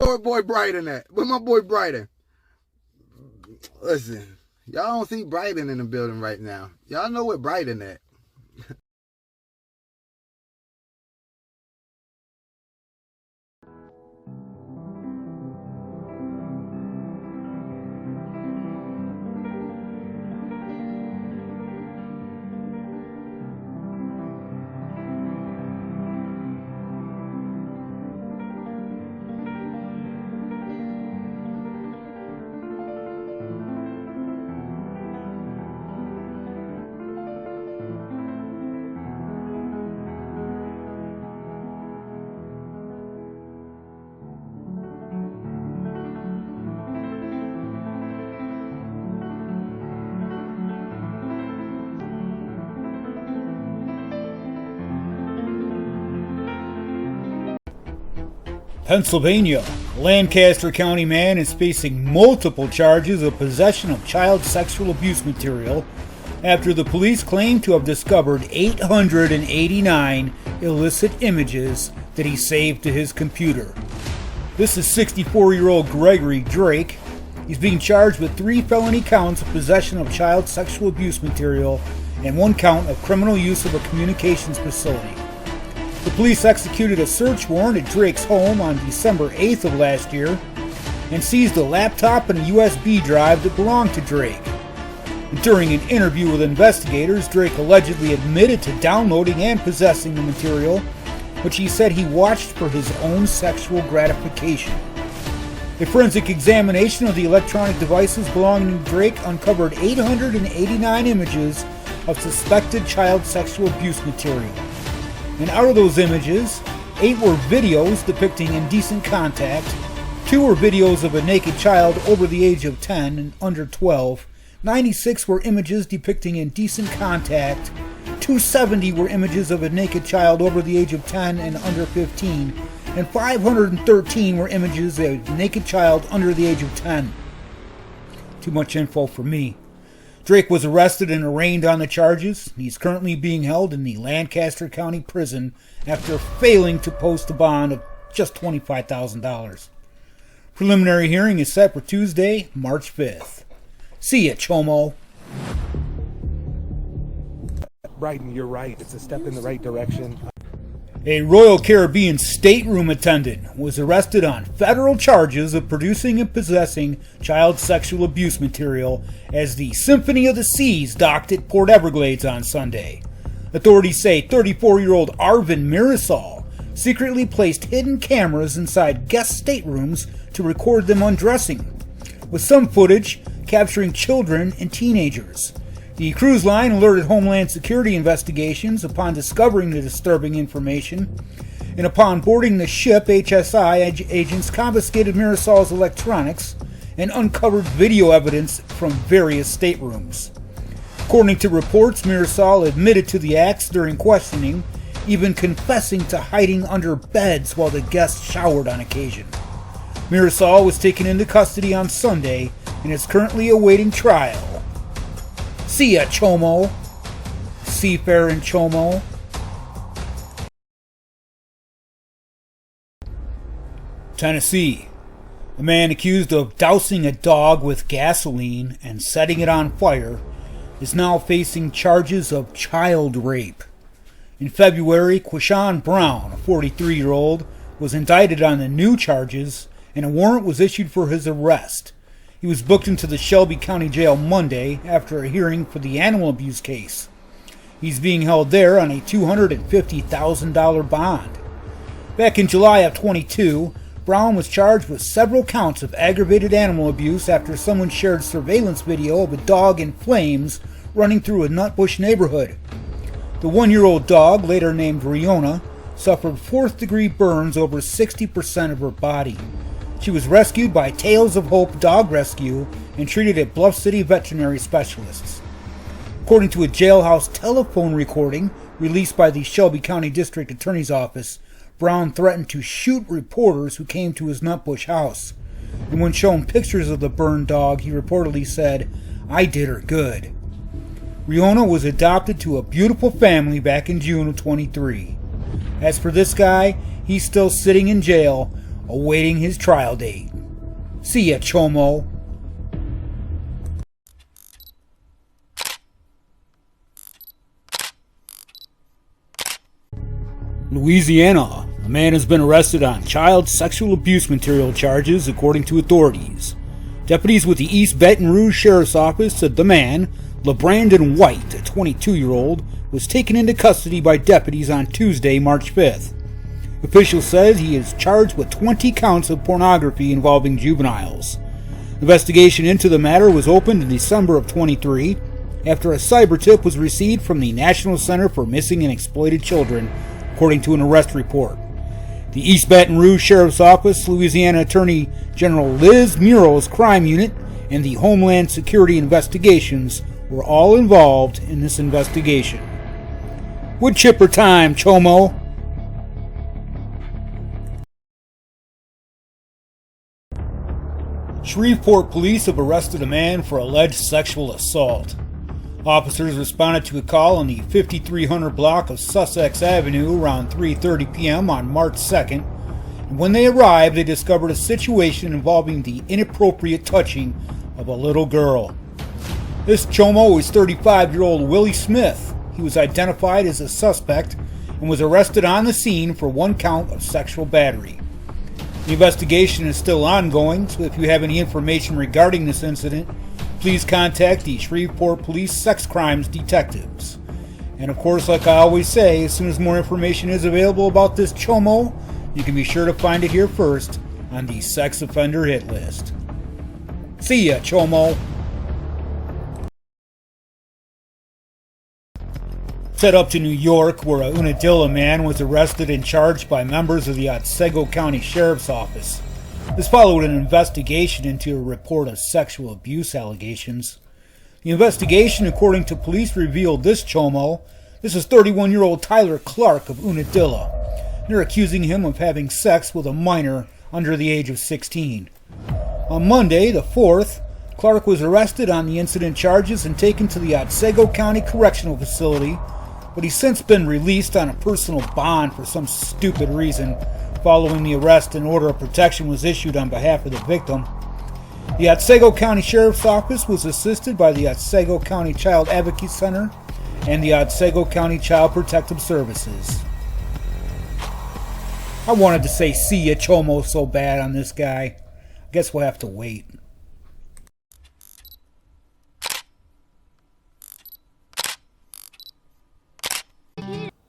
Where boy Brighton at? Where my boy Brighton? Listen, y'all don't see Brighton in the building right now. Y'all know where Brighton at. Pennsylvania. A Lancaster County man is facing multiple charges of possession of child sexual abuse material after the police claim to have discovered 889 illicit images that he saved to his computer. This is 64-year-old Gregory Drake. He's being charged with 3 felony counts of possession of child sexual abuse material and 1 count of criminal use of a communications facility. The police executed a search warrant at Drake's home on December 8th of last year and seized a laptop and a USB drive that belonged to Drake. During an interview with investigators, Drake allegedly admitted to downloading and possessing the material, which he said he watched for his own sexual gratification. A forensic examination of the electronic devices belonging to Drake uncovered 889 images of suspected child sexual abuse material. And out of those images, 8 were videos depicting indecent contact, 2 were videos of a naked child over the age of 10 and under 12, 96 were images depicting indecent contact, 270 were images of a naked child over the age of 10 and under 15, and 513 were images of a naked child under the age of 10. Too much info for me. Drake was arrested and arraigned on the charges. He's currently being held in the Lancaster County Prison after failing to post a bond of just $25,000. Preliminary hearing is set for Tuesday, March 5th. See ya, Chomo. Brighton, you're right. It's a step in the right direction. A Royal Caribbean stateroom attendant was arrested on federal charges of producing and possessing child sexual abuse material as the Symphony of the Seas docked at Port Everglades on Sunday. Authorities say 34-year-old Arvin Mirasol secretly placed hidden cameras inside guest staterooms to record them undressing, with some footage capturing children and teenagers. The cruise line alerted Homeland Security investigations upon discovering the disturbing information, and upon boarding the ship, HSI agents confiscated Mirasol's electronics and uncovered video evidence from various staterooms. According to reports, Mirasol admitted to the acts during questioning, even confessing to hiding under beds while the guests showered on occasion. Mirasol was taken into custody on Sunday and is currently awaiting trial. See ya, Chomo. Seafaring Chomo. Tennessee. A man accused of dousing a dog with gasoline and setting it on fire is now facing charges of child rape. In February, Quishan Brown, a 43-year-old, was indicted on the new charges and a warrant was issued for his arrest. He was booked into the Shelby County Jail Monday after a hearing for the animal abuse case. He's being held there on a $250,000 bond. Back in July of 22, Brown was charged with several counts of aggravated animal abuse after someone shared surveillance video of a dog in flames running through a Nutbush neighborhood. The 1-year-old dog, later named Riona, suffered 4th-degree burns over 60% of her body. She was rescued by Tales of Hope Dog Rescue and treated at Bluff City veterinary specialists. According to a jailhouse telephone recording released by the Shelby County District Attorney's Office, Brown threatened to shoot reporters who came to his Nutbush house. And when shown pictures of the burned dog, he reportedly said, "I did her good." Riona was adopted to a beautiful family back in June of 23. As for this guy, he's still sitting in jail awaiting his trial date. See ya, Chomo. Louisiana. A man has been arrested on child sexual abuse material charges, according to authorities. Deputies with the East Baton Rouge Sheriff's Office said the man, LeBrandon White, a 22-year-old, was taken into custody by deputies on Tuesday, March 5th. Officials said he is charged with 20 counts of pornography involving juveniles. Investigation into the matter was opened in December of 23 after a cyber tip was received from the National Center for Missing and Exploited Children, according to an arrest report. The East Baton Rouge Sheriff's Office, Louisiana Attorney General Liz Muro's crime unit, and the Homeland Security investigations were all involved in this investigation. Wood chipper time, Chomo. Shreveport police have arrested a man for alleged sexual assault. Officers responded to a call on the 5300 block of Sussex Avenue around 3:30 p.m. on March 2nd. And when they arrived, they discovered a situation involving the inappropriate touching of a little girl. This Chomo is 35-year-old Willie Smith. He was identified as a suspect and was arrested on the scene for 1 count of sexual battery. The investigation is still ongoing, so if you have any information regarding this incident, please contact the Shreveport Police Sex Crimes Detectives. And of course, like I always say, as soon as more information is available about this Chomo, you can be sure to find it here first on the sex offender hit list. See ya, Chomo. Set up to New York, where a Unadilla man was arrested and charged by members of the Otsego County Sheriff's Office. This followed an investigation into a report of sexual abuse allegations. The investigation, according to police, revealed this Chomo. This is 31-year-old Tyler Clark of Unadilla. They're accusing him of having sex with a minor under the age of 16. On Monday, the 4th, Clark was arrested on the incident charges and taken to the Otsego County Correctional Facility, but he's since been released on a personal bond for some stupid reason. Following the arrest, an order of protection was issued on behalf of the victim. The Otsego County Sheriff's Office was assisted by the Otsego County Child Advocacy Center and the Otsego County Child Protective Services. I wanted to say see ya, Chomo, so bad on this guy. I guess we'll have to wait.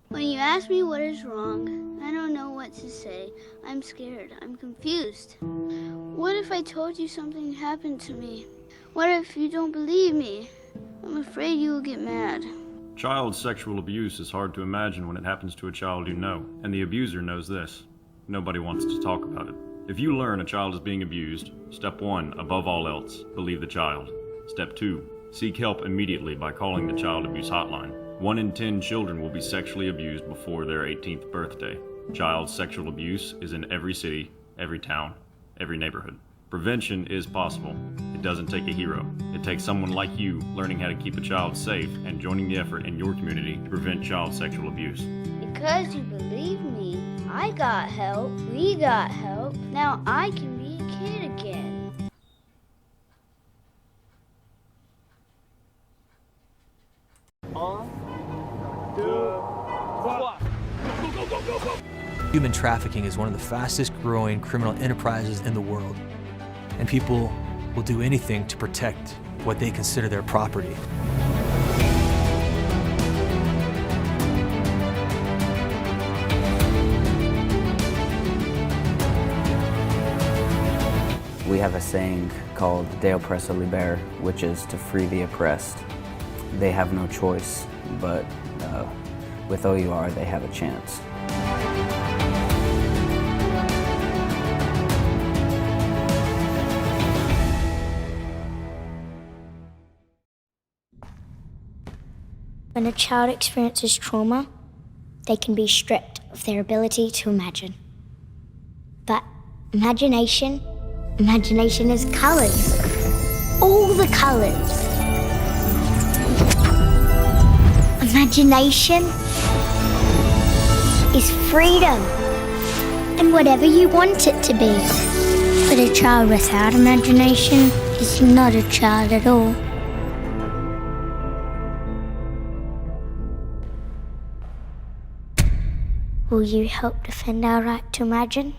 When you ask me what is wrong, I don't know what to say. I'm scared. I'm confused. What if I told you something happened to me? What if you don't believe me? I'm afraid you will get mad. Child sexual abuse is hard to imagine when it happens to a child you know, and the abuser knows this. Nobody wants to talk about it. If you learn a child is being abused, step 1, above all else, believe the child. Step 2, seek help immediately by calling the Child Abuse Hotline. 1 in 10 children will be sexually abused before their 18th birthday. Child sexual abuse is in every city, every town, every neighborhood. Prevention is possible. It doesn't take a hero. It takes someone like you learning how to keep a child safe and joining the effort in your community to prevent child sexual abuse. Because you believe me, I got help. We got help. Now I can be a kid again. Human trafficking is one of the fastest growing criminal enterprises in the world, and people will do anything to protect what they consider their property. We have a saying called De Oppresso Liber, which is to free the oppressed. They have no choice, but with OUR, they have a chance. When a child experiences trauma, they can be stripped of their ability to imagine. But imagination is colors. All the colors. Imagination is freedom. and whatever you want it to be. But a child without imagination is not a child at all. Will you help defend our right to imagine?